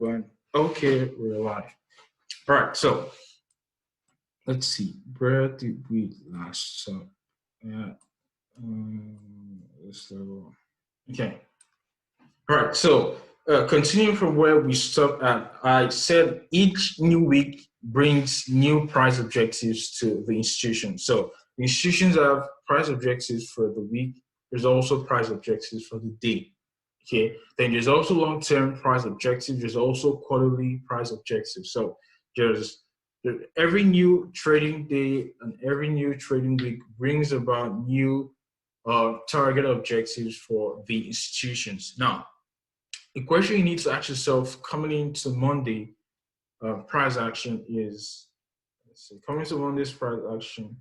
one. Okay, we're live. All right, so let's see. Where did we last stop at? This level. Okay. All right, so continuing from where we stopped at, I said each new week brings new price objectives to the institution. So the institutions have price objectives for the week. There's also price objectives for the day. Okay, then there's also long-term price objectives. There's also quarterly price objectives. So there's every new trading day and every new trading week brings about new target objectives for the institutions. Now, the question you need to ask yourself coming into Monday price action is, let's see, coming to Monday's price action.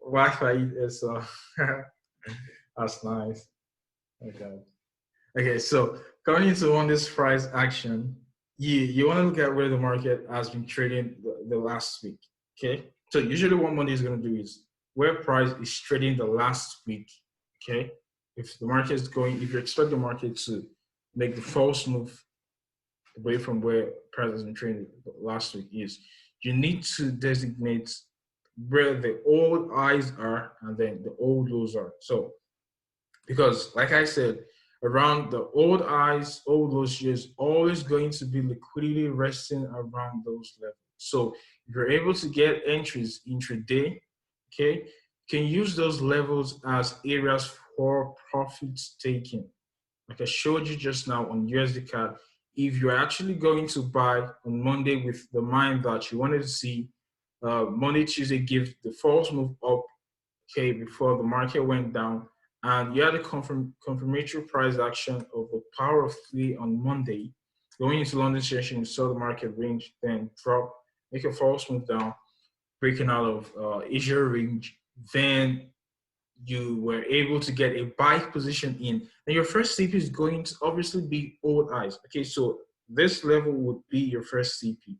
Wi-Fi is that's nice. Okay. Okay, so going into Monday's price action, you want to look at where the market has been trading the last week. Okay, so usually what Monday is going to do is where price is trading the last week. Okay, if the market is going, if you expect the market to make the false move away from where price has been trading last week, is you need to designate where the old highs are and then the old lows are. So because like I said, around the old highs, old lows, there's always going to be liquidity resting around those levels. So if you're able to get entries intraday, okay, you can use those levels as areas for profit taking. Like I showed you just now on USD CAD, if you're actually going to buy on Monday with the mind that you wanted to see Monday, Tuesday give the false move up, okay, before the market went down, and you had a confirmatory price action of the power of 3 on Monday. Going into London session, you saw the market range, then drop, make a false move down, breaking out of Asia range, then you were able to get a buy position in. And your first CP is going to obviously be old highs. Okay, so this level would be your first CP.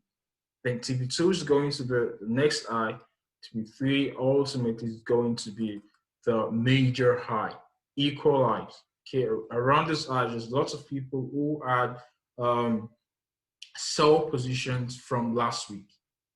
Then TP2 is going to be the next high. TP3 ultimately is going to be the major high, equal highs. Okay, around this high, there's lots of people who had sell positions from last week.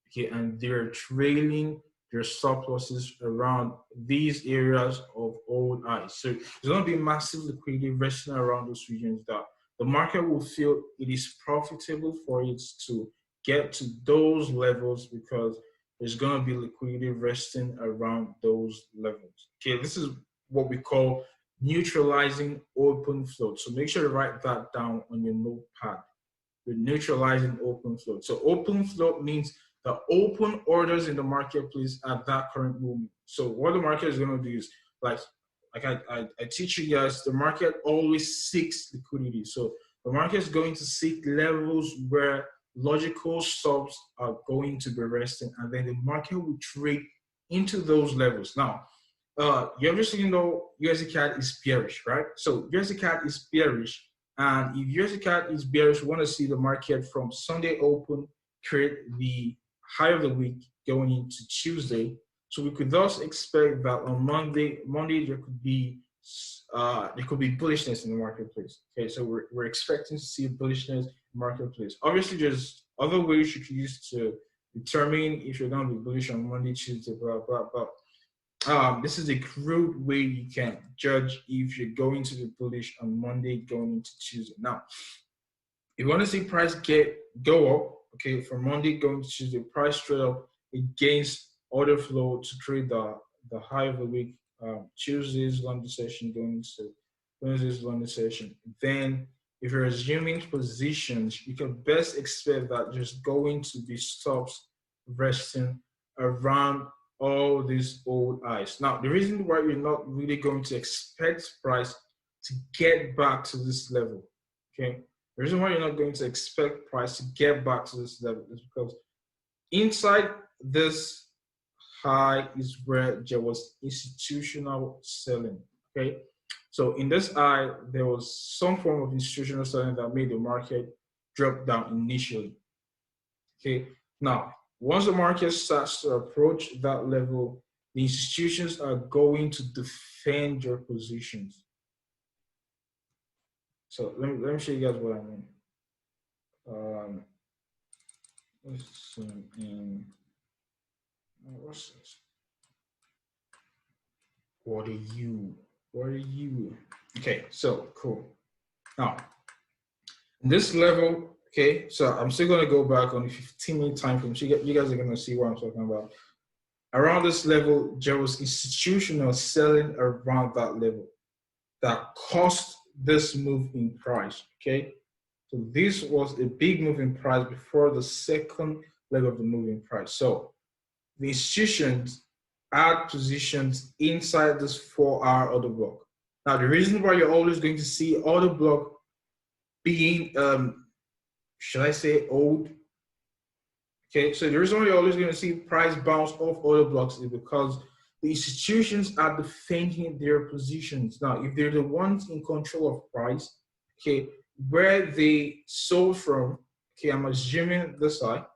Okay, and they're trailing their stop losses around these areas of old highs. So there's going to be massive liquidity resting around those regions that the market will feel it is profitable for it to get to those levels because there's going to be liquidity resting around those levels. Okay, this is what we call neutralizing open float. So make sure to write that down on your notepad. We're neutralizing open float. So open float means the open orders in the marketplace at that current moment. So what the market is going to do is, like I teach you guys, the market always seeks liquidity. So the market is going to seek levels where logical stops are going to be resting, and then the market will trade into those levels. Now, you obviously know USD CAD is bearish, right? So USD CAD is bearish, and if USD CAD is bearish, we want to see the market from Sunday open create the high of the week going into Tuesday. So we could thus expect that on Monday there could be bullishness in the marketplace. Okay, so we're expecting to see bullishness in the marketplace. Obviously, there's other ways you could use to determine if you're going to be bullish on Monday, Tuesday, blah blah blah. This is a crude way you can judge if you're going to be bullish on Monday going into Tuesday. Now, if you want to see price go up, okay, from Monday going to Tuesday, price straight up against order flow to trade the high of the week. Tuesday's London session going to Wednesday's London session. Then, if you're assuming positions, you can best expect that there's going to be stops resting around all these old highs. Now, the reason why you're not really going to expect price to get back to this level, okay? The reason why you're not going to expect price to get back to this level is because inside this high is where there was institutional selling, okay? So in this high, there was some form of institutional selling that made the market drop down initially, okay? Now, once the market starts to approach that level, the institutions are going to defend your positions. So let me show you guys what I mean. Let's zoom in. What's this? What are you? What are you? Okay, so cool. Now, this level, okay, so I'm still gonna go back on the 15-minute time frame. So you guys are gonna see what I'm talking about. Around this level, there was institutional selling around that level that caused this move in price, okay? So this was a big move in price before the second leg of the move in price. So the institutions had positions inside this 4-hour order block. Now, the reason why you're always going to see order block being, should I say, old? Okay, so the reason why you're always going to see price bounce off order blocks is because the institutions are defending their positions. Now, if they're the ones in control of price, okay, where they sold from, okay, I'm assuming this side.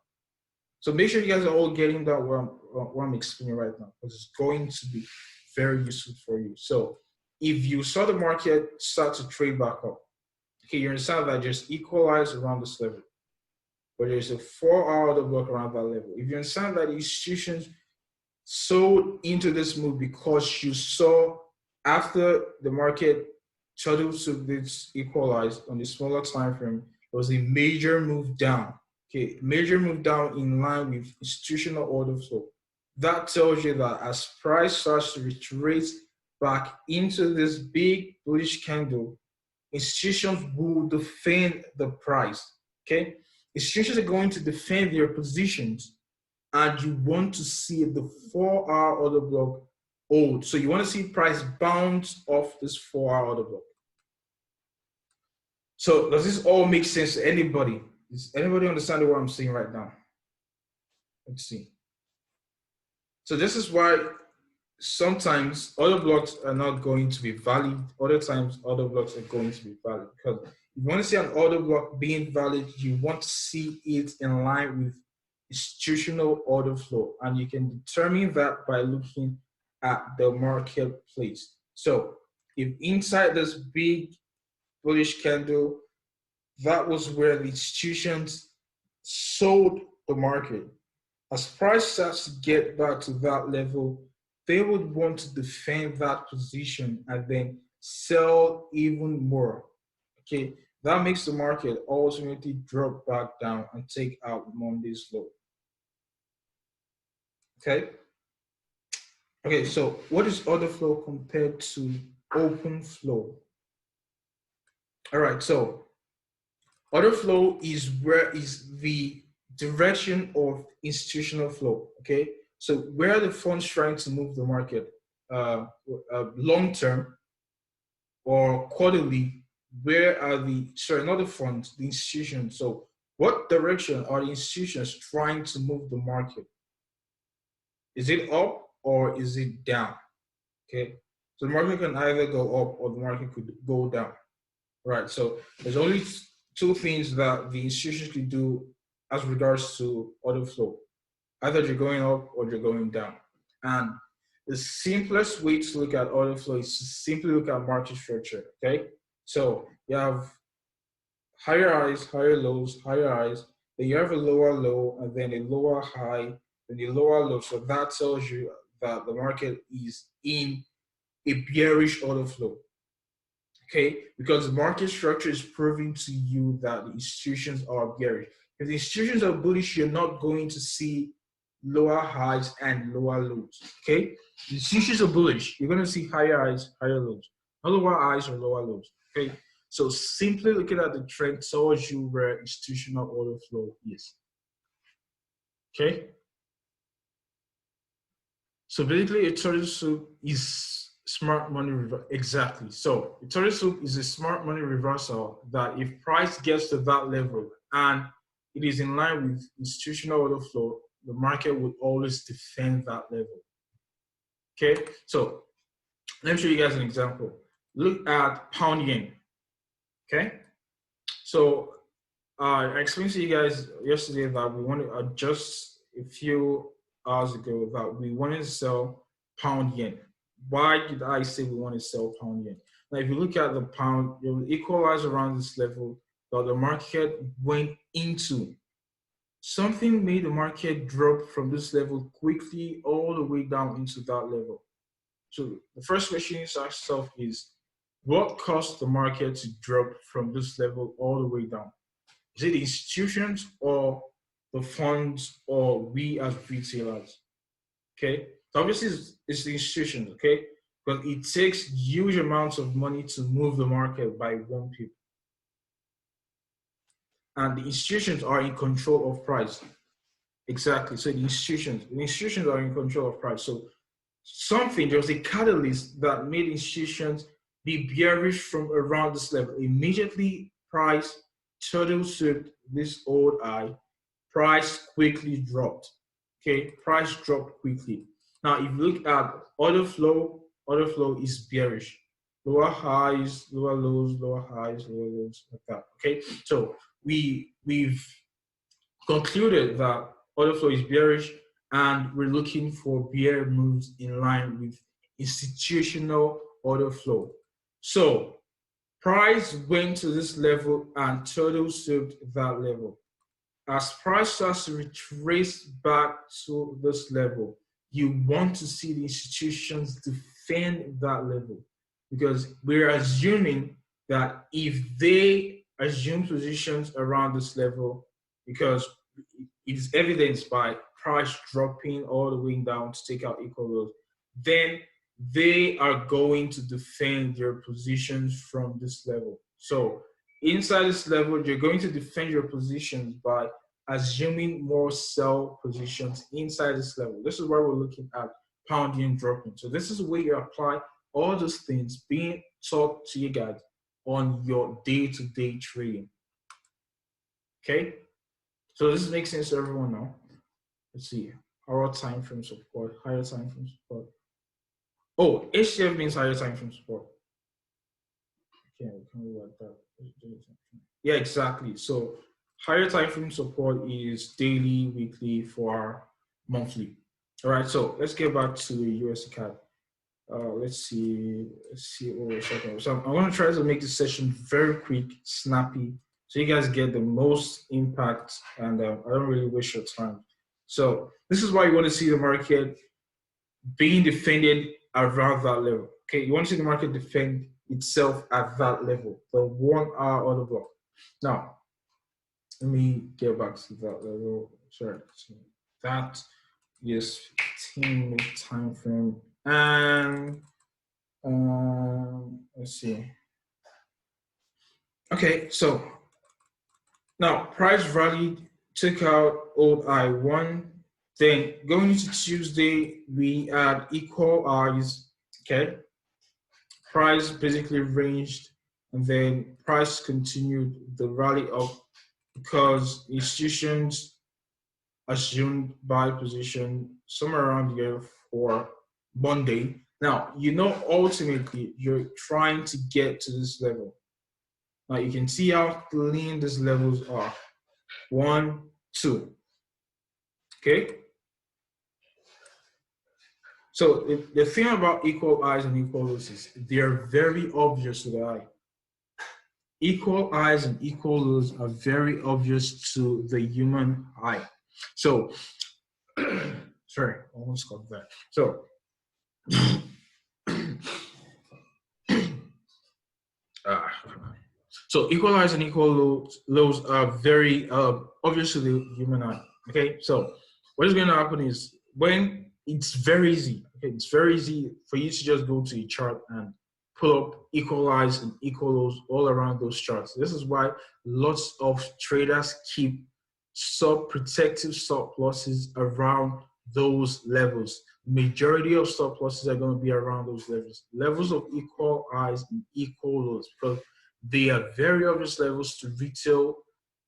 So make sure you guys are all getting that what I'm explaining right now, because it's going to be very useful for you. So if you saw the market start to trade back up, okay, you understand that just equalize around this level. But there's a 4-hour order block around that level. If you understand that institutions sold into this move because you saw after the market started to this equalize on the smaller time frame, there was a major move down. Okay, major move down in line with institutional order flow. That tells you that as price starts to retrace back into this big bullish candle, institutions will defend the price. Okay, institutions are going to defend their positions, and you want to see the 4-hour order block hold. So you want to see price bounce off this 4-hour order block. So does this all make sense to anybody? Does anybody understand what I'm saying right now? Let's see. So this is why sometimes order blocks are not going to be valid. Other times order blocks are going to be valid, because if you want to see an order block being valid, you want to see it in line with institutional order flow, and you can determine that by looking at the marketplace. So if inside this big bullish candle, that was where the institutions sold the market. As price starts to get back to that level, they would want to defend that position and then sell even more. Okay, that makes the market ultimately drop back down and take out Monday's low. Okay. Okay, so what is order flow compared to open flow? All right, so order flow is where is the direction of institutional flow. Okay, so where are the funds trying to move the market, long term or quarterly? Where are the, sorry, not the funds, the institutions? So what direction are the institutions trying to move the market? Is it up or is it down? Okay, so the market can either go up or the market could go down. Right, so there's only two things that the institutions can do as regards to order flow. Either you're going up or you're going down. And the simplest way to look at order flow is to simply look at market structure, okay? So you have higher highs, higher lows, higher highs, then you have a lower low, and then a lower high, then a lower low. So that tells you that the market is in a bearish order flow. Okay, because the market structure is proving to you that the institutions are bearish. If the institutions are bullish, you're not going to see lower highs and lower lows. Okay, the institutions are bullish, you're going to see higher highs, higher lows, not lower highs or lower lows. Okay, so simply looking at the trend tells you where institutional order flow is. Okay, so basically, a turtle soup is smart money reversal. Exactly. So a turtle soup is a smart money reversal that if price gets to that level and it is in line with institutional order flow, the market would always defend that level. Okay. So let me show you guys an example. Look at pound yen. Okay. So I explained to you guys yesterday that we want to adjust a few hours ago that we wanted to sell pound yen. Why did I say we want to sell pound yen? Now, if you look at the pound, it will equalize around this level that the market went into. Something made the market drop from this level quickly all the way down into that level. So the first question you ask yourself is, what caused the market to drop from this level all the way down? Is it the institutions or the funds or we as retailers? Okay, so obviously it's the institutions, okay? Because it takes huge amounts of money to move the market by one people. And the institutions are in control of price. Exactly. So the institutions are in control of price. So there was a catalyst that made institutions be bearish from around this level. Immediately, price turtle swept this old high. Price quickly dropped. Okay, price dropped quickly. Now, if you look at order flow is bearish. Lower highs, lower lows, lower highs, lower lows, like that. Okay, so we've concluded that order flow is bearish, and we're looking for bear moves in line with institutional order flow. So price went to this level and turtle swept that level. As price starts to retrace back to this level, you want to see the institutions defend that level, because we're assuming that if they assume positions around this level, because it is evidenced by price dropping all the way down to take out equal lows, then they are going to defend their positions from this level. So inside this level, you're going to defend your positions by assuming more sell positions inside this level. This is why we're looking at pound yen dropping. So this is where you apply all those things being taught to you guys on your day-to-day trading. Okay? So this makes sense to everyone now. Let's see. Our time frame support, higher time frame support. Oh, HCF means higher time frame support. Okay, we can do like that. Yeah, exactly. So higher time frame support is daily, weekly, for monthly. All right, so let's get back to the USD CAD. Let's see what we're talking about. So I'm going to try to make this session very quick, snappy, so you guys get the most impact, and I don't really waste your time. So this is why you want to see the market being defended around that level. Okay, you want to see the market defend itself at that level, the 1 hour order block. Now, let me get back to that level. Sorry, that is 15-minute time frame, and let's see. Okay, so now price rallied, took out old I1. Then going into Tuesday, we had equal highs. Okay, price basically ranged, and then price continued the rally up because institutions assumed buy position somewhere around here for Monday. Now, ultimately you're trying to get to this level. Now you can see how clean these levels are. 1, 2. Okay. So the thing about equal highs and equal lows is they're very obvious to the eye. Equal highs and equal lows are very obvious to the human eye. So, sorry, I almost got that. So, so equal highs and equal lows are very obvious to the human eye. Okay, so what is going to happen is when it's very easy. Okay, it's very easy for you to just go to a chart and pull up equal highs and equal lows all around those charts. This is why lots of traders keep protective stop losses around those levels. Majority of stop losses are going to be around those levels of equal highs and equal lows, because they are very obvious levels to retail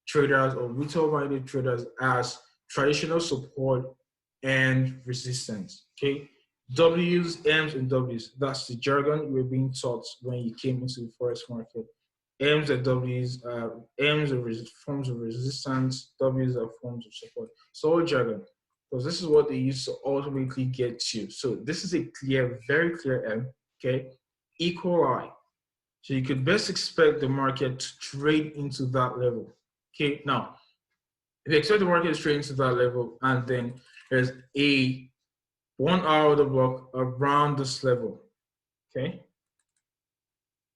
traders or retail-minded traders as traditional support and resistance. Okay, W's, M's, and W's. That's the jargon you were being taught when you came into the forex market. M's and W's, M's are forms of resistance, W's are forms of support. So all jargon, because this is what they use to ultimately get you. So this is a clear, very clear M. Okay, equal high. So you could best expect the market to trade into that level. Okay, now if you expect the market to trade into that level, and then there's a 1 hour order block around this level. Okay,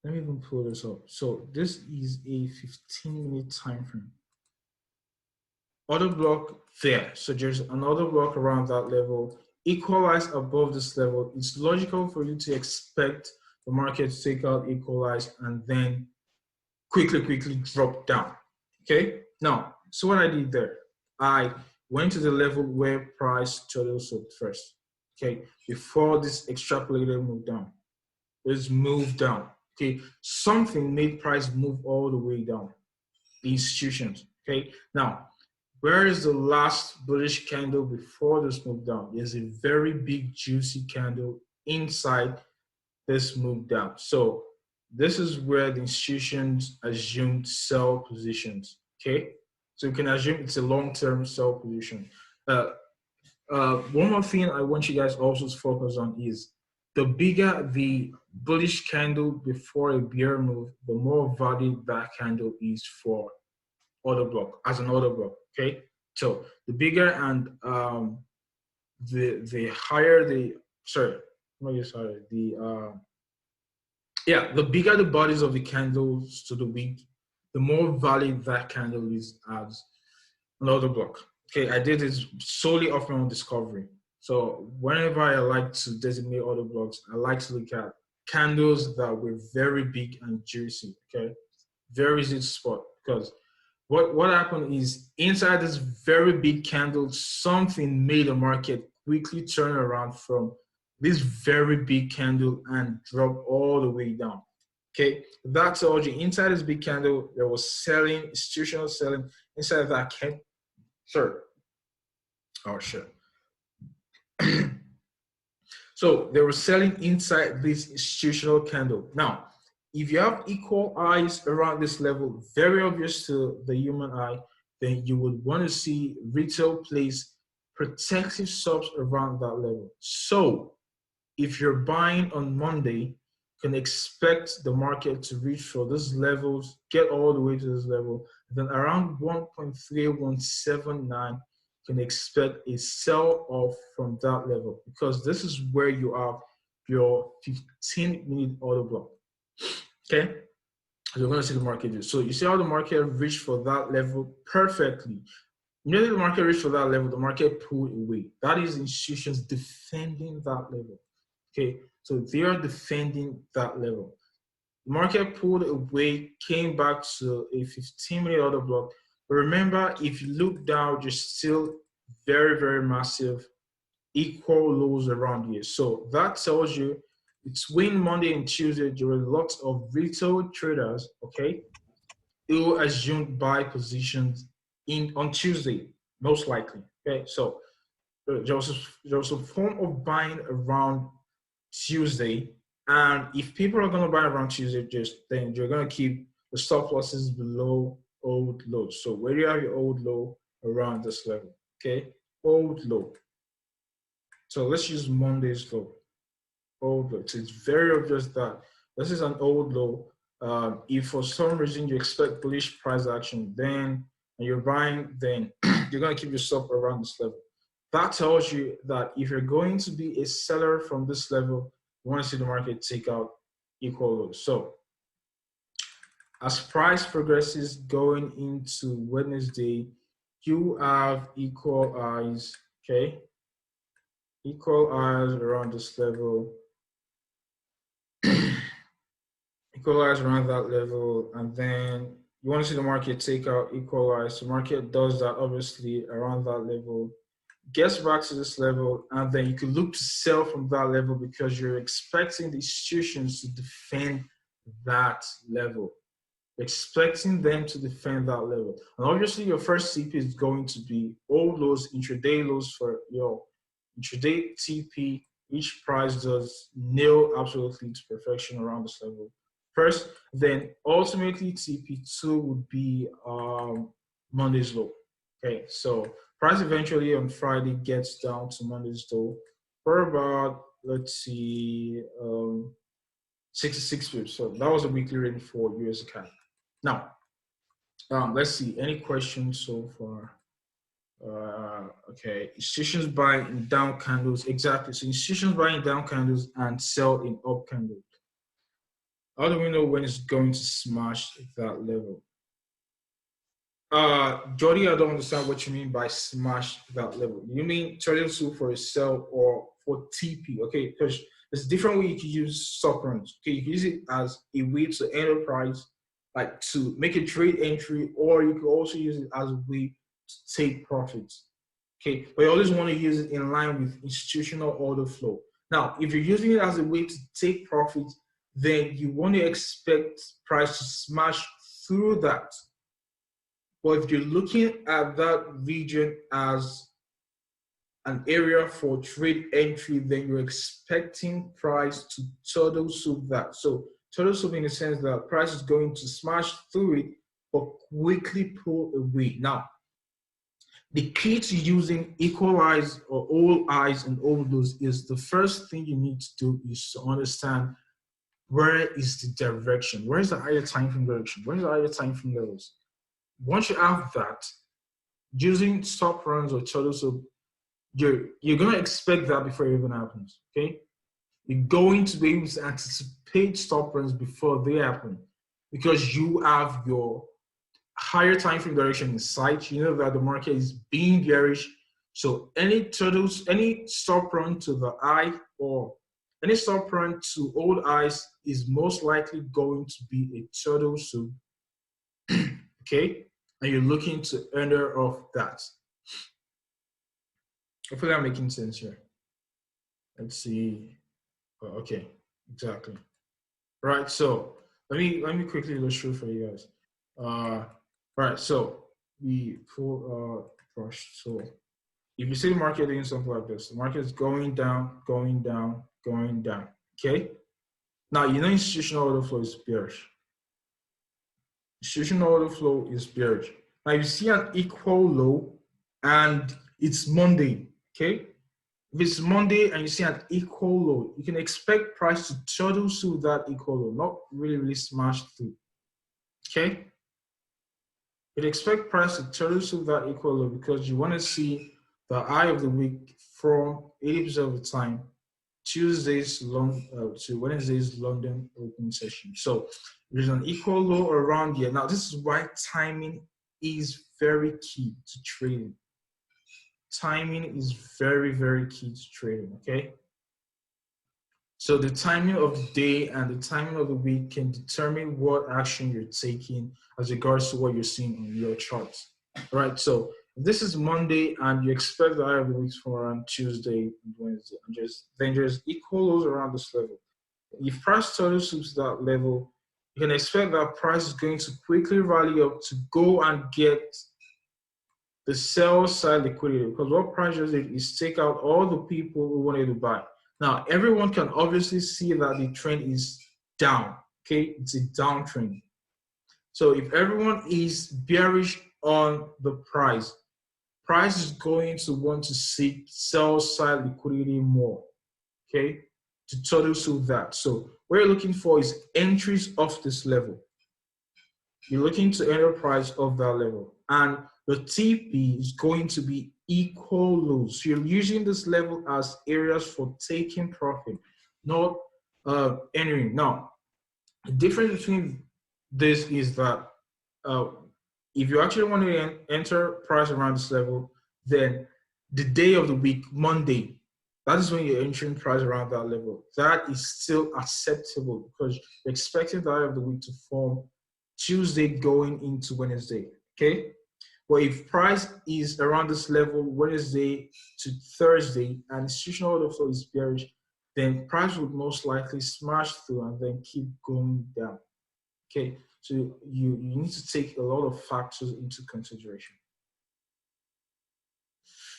let me even pull this up. So this is a 15-minute time frame. Order block there. So there's another block around that level. Equalize above this level. It's logical for you to expect the market to take out equalize and then quickly drop down. Okay. Now, so what I did there, I went to the level where price totals sold first. Okay, before this extrapolated move down. Let's move down. Okay, something made price move all the way down. The institutions. Okay, now where is the last bullish candle before this move down? There's a very big juicy candle inside this move down. So this is where the institutions assumed sell positions. Okay, so you can assume it's a long-term sell position. One more thing I want you guys also to focus on is the bigger the bullish candle before a bear move, the more valid that candle is for order block as an order block. Okay, so the bigger and the higher the the bigger the bodies of the candles to the week, the more valid that candle is as an order block. Okay, I did this solely off my own discovery. So whenever I like to designate order blocks, I like to look at candles that were very big and juicy. Okay, very easy to spot because what happened is inside this very big candle, something made the market quickly turn around from this very big candle and drop all the way down. Okay, that tells you inside this big candle there was selling, institutional selling inside that candle. Sure. Oh shit. So they were selling inside this institutional candle. Now, if you have equal eyes around this level, very obvious to the human eye, then you would want to see retail place protective stops around that level. So if you're buying on Monday, you can expect the market to reach for these levels, get all the way to this level, then around 1.3179 can expect a sell off from that level because this is where you have your 15-minute order block. Okay, so you're going to see the market do. So you see how the market reached for that level perfectly. Immediately the market reached for that level, the market pulled away. That is institutions defending that level. Okay, so they are defending that level. The market pulled away, came back to a 15-minute order block. But remember, if you look down, there's still very massive equal lows around here. So that tells you between Monday and Tuesday, there were lots of retail traders, okay, who assumed buy positions on Tuesday, most likely. Okay, so there was a form of buying around Tuesday, and if people are going to buy around Tuesday, then you're going to keep the stop losses below old lows. So where do you have your old low around this level? Okay, old low. So let's use Monday's low. Old low. So it's very obvious that this is an old low. If for some reason you expect bullish price action, then and you're buying, then you're going to keep your stop around this level. That tells you that if you're going to be a seller from this level, you want to see the market take out equal lows. So as price progresses going into Wednesday, you have equal eyes, okay? Equal eyes around this level. Equal eyes around that level, and then you want to see the market take out equal eyes. So market does that obviously around that level, gets back to this level, and then you can look to sell from that level because you're expecting the institutions to defend that level. Expecting them to defend that level. And obviously your first TP is going to be old lows, intraday lows for your intraday TP. Each price does nail absolutely to perfection around this level. First, then ultimately TP2 would be Monday's low. Okay, so price eventually on Friday gets down to Monday's low for about, let's see, 66 pips. So that was a weekly range for US CAD. Now, let's see. Any questions so far? Okay, institutions buying down candles. Exactly. So institutions buying down candles and sell in up candles. How do we know when it's going to smash that level? Jody, I don't understand what you mean by smash that level. You mean trading soup for a sell or for TP? Okay, because there's a different way you can use stop runs. Okay, you can use it as a way to enter price, like to make a trade entry, or you can also use it as a way to take profits. Okay, but you always want to use it in line with institutional order flow. Now, if you're using it as a way to take profits, then you want to expect price to smash through that. But if you're looking at that region as an area for trade entry, then you're expecting price to turtle soup that. So turtle soup in the sense that price is going to smash through it, but quickly pull away. Now, the key to using equal eyes or all eyes and all those is the first thing you need to do is to understand where is the direction, where is the higher time frame direction, where is the higher time frame levels. Once you have that, using stop runs or turtle soup, you're gonna expect that before it even happens. Okay, you're going to be able to anticipate stop runs before they happen because you have your higher time frame direction in sight. You know that the market is being bearish. So any stop run to the eye or any stop run to old eyes is most likely going to be a turtle soup. Okay, and you're looking to enter off that. Hopefully I'm making sense here. Let's see. Oh, okay, exactly. Right. So let me quickly illustrate for you guys. Right. So we pull brush. So if you see the market doing something like this, the market is going down, going down, going down. Okay. Now you know institutional order flow is bearish. Institutional order flow is bearish. Now you see an equal low, and it's Monday. Okay. If it's Monday and you see an equal low, you can expect price to turtle through that equal low, not really smash through. Okay? You'd expect price to turtle through that equal low because you want to see the high of the week from 80% of the time, Tuesday's to Wednesday's London open session. So there's an equal low around here. Now, this is why timing is very key to trading. Timing is very key to trading, okay? So the timing of the day and the timing of the week can determine what action you're taking as regards to what you're seeing on your charts. All right, so if this is Monday and you expect the high of the week from around Tuesday and Wednesday, and then there's equal lows around this level. If price turtle soups that level, you can expect that price is going to quickly rally up to go and get the sell side liquidity, because what price does it is take out all the people who wanted to buy. Now, everyone can obviously see that the trend is down, okay? It's a downtrend. So if everyone is bearish on the price is going to want to seek sell side liquidity more, okay? To turtle soup that. So what you're looking for is entries off this level. You're looking to enter price of that level. And the TP is going to be equal lows. So you're using this level as areas for taking profit, not entering. Now, the difference between this is that if you actually want to enter price around this level, then the day of the week, Monday, that is when you're entering price around that level. That is still acceptable because you're expecting the high of the week to form Tuesday going into Wednesday, okay? But if price is around this level, Wednesday to Thursday, and institutional order flow is bearish, then price would most likely smash through and then keep going down, okay? So you need to take a lot of factors into consideration.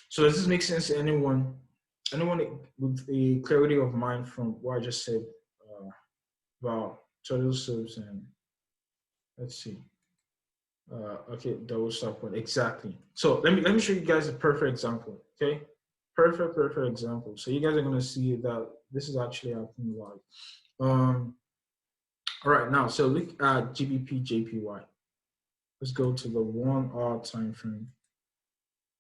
So does this make sense to anyone with a clarity of mind from what I just said about turtle soups and let's see. Okay, double stop point, exactly. So let me show you guys a perfect example, okay? Perfect example. So you guys are gonna see that this is actually happening live. All right, now, so look at GBP JPY. Let's go to the 1 hour time frame.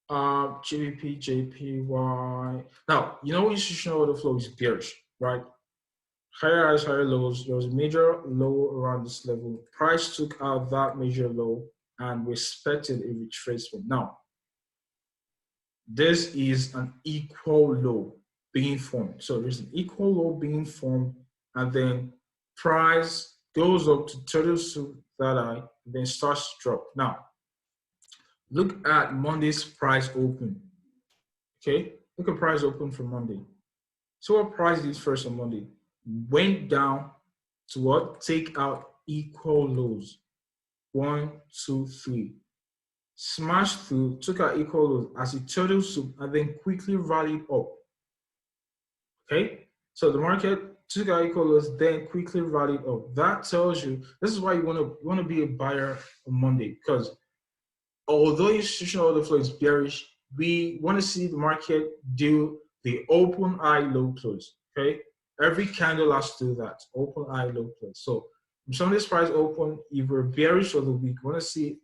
GBP JPY. Now, you know institutional order flow is bearish, right? Higher highs, higher lows. There was a major low around this level. Price took out that major low and respected a retracement. Now, this is an equal low being formed. So there's an equal low being formed, and then price goes up to total that high, then starts to drop. Now, look at Monday's price open. Okay, look at price open for Monday. So what price did first on Monday? Went down to what? Take out equal lows. 1, 2, 3. Smashed through, took out equal lows as a total soup, and then quickly rallied up. Okay, so the market took out equal lows, then quickly rallied up. That tells you this is why you want to be a buyer on Monday, because although institutional order flow is bearish, we want to see the market do the open high low close. Okay, every candle has to do that, open high low close. So from Sunday's price open, if we're bearish for the week, we want to see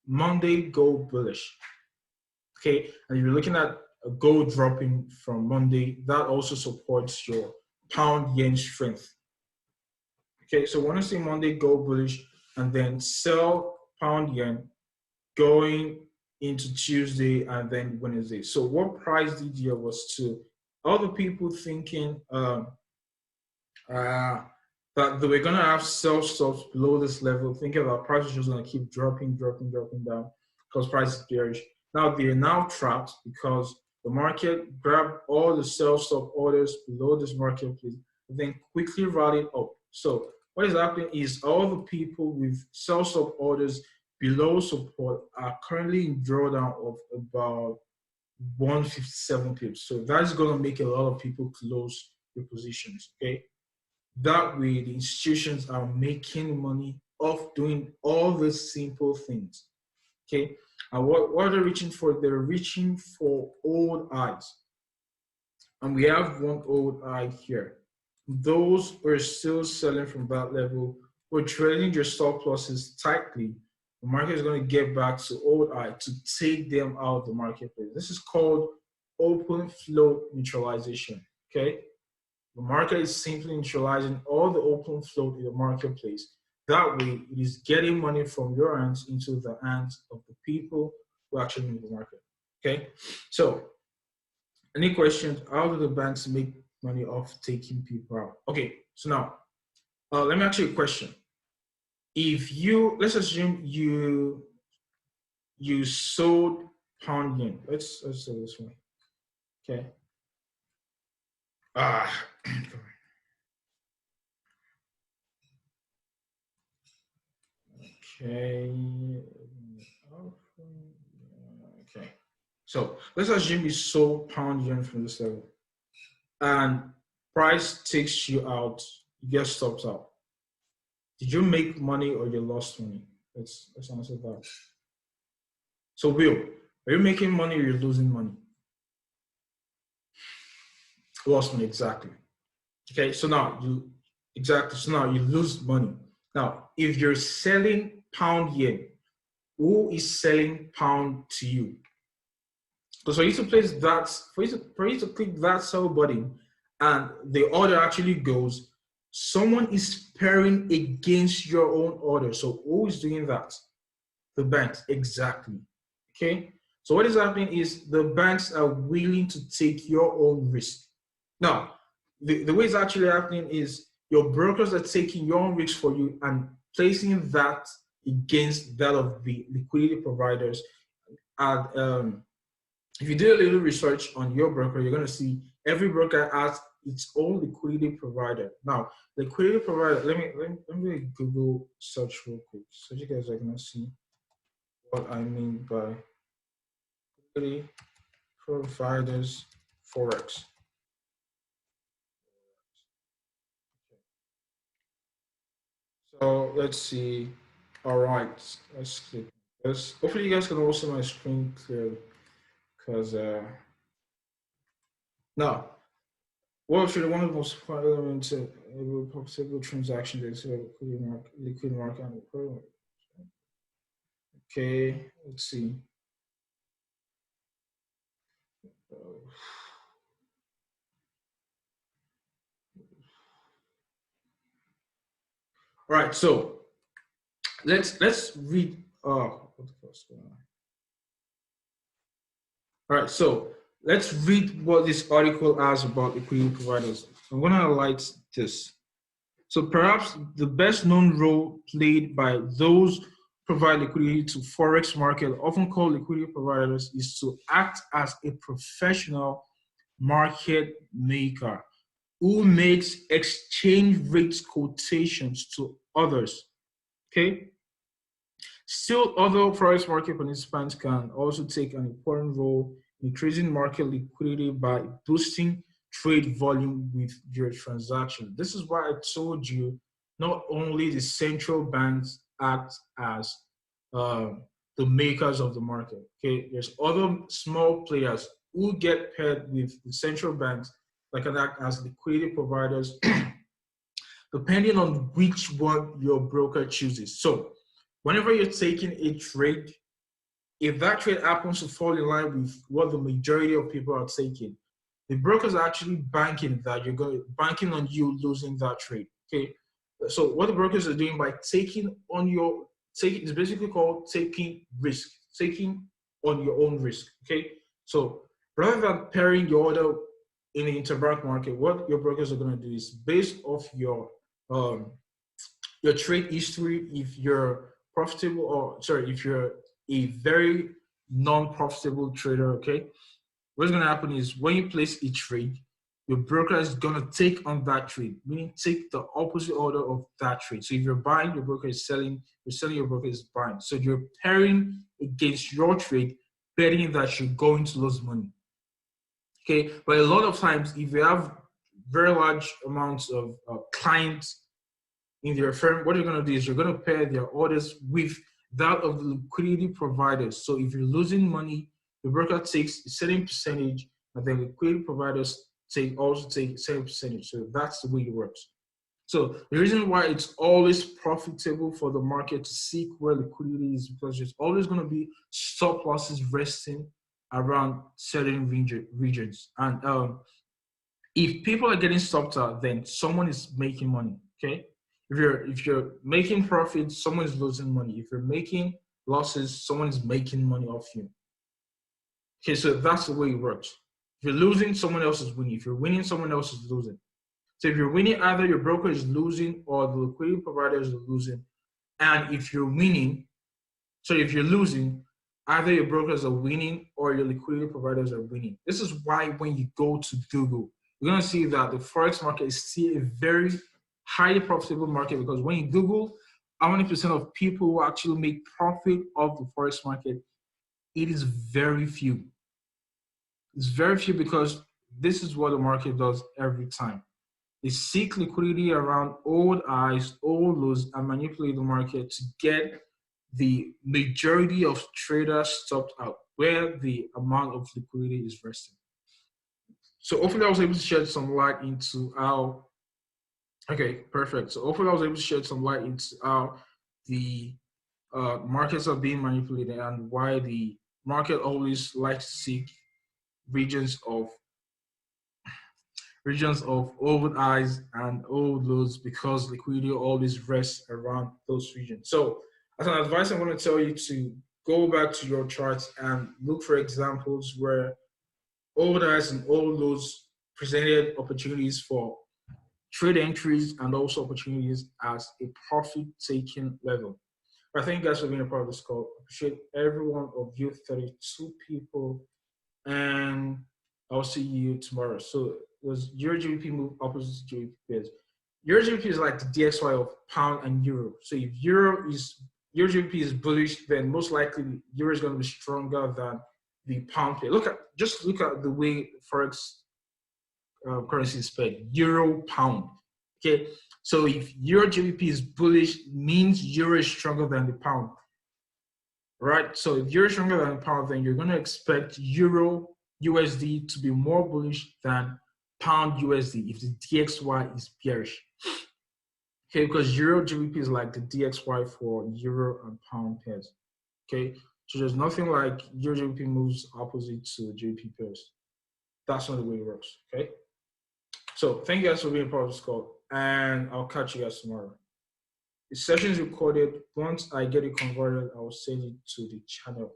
Monday go bullish. Okay, and you're looking at a gold dropping from Monday, that also supports your pound yen strength. Okay, so we want to see Monday go bullish and then sell pound yen going into Tuesday and then Wednesday. So what price did here was to other people thinking that they were going to have sell stops below this level, thinking that price is just going to keep dropping down because price is bearish. Now they're now trapped because the market grabbed all the sell stop orders below this marketplace and then quickly rallied up. So what is happening is all the people with sell stop orders below support are currently in drawdown of about 157 pips. So that's going to make a lot of people close their positions. Okay. That way, the institutions are making money off doing all these simple things. Okay, and what are they reaching for? They're reaching for old highs, and we have one old high here. Those who are still selling from that level, we're trading your stop losses tightly. The market is going to get back to old high to take them out of the marketplace. This is called open float neutralization. Okay. The market is simply neutralizing all the open float in the marketplace. That way, it is getting money from your hands into the hands of the people who actually need the market. Okay, so any questions? How do the banks make money off taking people out? Okay, so now let me ask you a question. If let's assume you sold pound yen. Let's say this one. Okay. Okay. So let's assume you sold pound yen from this level and price takes you out, you get stopped out. Did you make money or you lost money? Let's answer that. So Will, are you making money or you're losing money? Lost money, exactly. Okay, so now you lose money. Now, if you're selling pound yen, who is selling pound to you? Because for you to place that, for you to click that sell button and the order actually goes, someone is pairing against your own order. So who is doing that? The banks, exactly. Okay. So what is happening is the banks are willing to take your own risk. Now, the way it's actually happening is your brokers are taking your own risk for you and placing that against that of the liquidity providers. And if you do a little research on your broker, you're going to see every broker has its own liquidity provider. Now, liquidity provider, let me Google search real quick so you guys are going to see what I mean by liquidity providers Forex. So let's see. All right, let's click this. Hopefully, you guys can also see my screen clearly, because now Well, actually, one of the most fundamental possible transactions is liquid market. Okay, let's see. All right, so let's read. What the fuck's going on? All right, so let's read what this article has about liquidity providers. I'm going to highlight this. So perhaps the best known role played by those provide liquidity to Forex market, often called liquidity providers, is to act as a professional market maker who makes exchange rates quotations to others. Okay. Still, other Forex market participants can also take an important role in increasing market liquidity by boosting trade volume with your transaction. This is why I told you not only the central banks act as uh, the makers of the market. Okay, there's other small players who get paired with the central banks that can act as liquidity providers, depending on which one your broker chooses. So, whenever you're taking a trade, if that trade happens to fall in line with what the majority of people are taking, the brokers are actually banking that you're going banking on you losing that trade. Okay. So what the brokers are doing by taking on your taking is basically called taking risk, taking on your own risk. Okay. So rather than pairing your order in the interbank market, what your brokers are going to do is based off um your trade history, if you're profitable or sorry, if you're a very non-profitable trader, okay, what's going to happen is when you place a trade, your broker is going to take on that trade, meaning take the opposite order of that trade. So if you're buying, your broker is selling, you're selling, your broker is buying. So you're pairing against your trade, betting that you're going to lose money. Okay, but a lot of times, if you have very large amounts of clients in their firm, what you're going to do is you're going to pair their orders with that of the liquidity providers. So if you're losing money, the broker takes a certain percentage, and then liquidity providers also take a certain percentage. So that's the way it works. So the reason why it's always profitable for the market to seek where liquidity is because there's always going to be stop losses resting around certain regions. And if people are getting stopped out, then someone is making money. Okay. If you're making profits, someone is losing money. If you're making losses, someone is making money off you. Okay, so that's the way it works. If you're losing, someone else is winning. If you're winning, someone else is losing. So if you're winning, either your broker is losing or the liquidity providers are losing. And if you're winning, so if you're losing, either your brokers are winning or your liquidity providers are winning. This is why when you go to Google, you're going to see that the Forex market is still a very highly profitable market because when you Google how many percent of people who actually make profit of the Forex market, it is very few. It's very few because this is what the market does every time. They seek liquidity around old highs, old lows, and manipulate the market to get the majority of traders stopped out where the amount of liquidity is resting. So hopefully I was able to shed some light into how, okay, perfect. So hopefully I was able to shed some light into how the markets are being manipulated and why the market always likes to seek regions of old highs and old lows because liquidity always rests around those regions. So as an advice, I'm going to tell you to go back to your charts and look for examples where old highs and old lows presented opportunities for trade entries and also opportunities as a profit-taking level. I thank you guys for being a part of this call. I appreciate every one of you, 32 people, and I'll see you tomorrow. So was Euro GBP move opposite GBP pairs. Euro GBP is like the DXY of pound and euro. So if Euro GBP is bullish, then most likely euro is going to be stronger than the pound pair. Just look at the way Forex currency is paired. Euro pound. Okay. So if Euro GBP is bullish, means euro is stronger than the pound. Right? So if you're stronger than the pound, then you're going to expect Euro USD to be more bullish than pound USD if the DXY is bearish. Okay, because Euro GBP is like the DXY for Euro and pound pairs. Okay, so there's nothing like Euro GBP moves opposite to GBP pairs. That's not the way it works. Okay, so thank you guys for being part of this call, and I'll catch you guys tomorrow. The session is recorded. Once I get it converted, I will send it to the channel.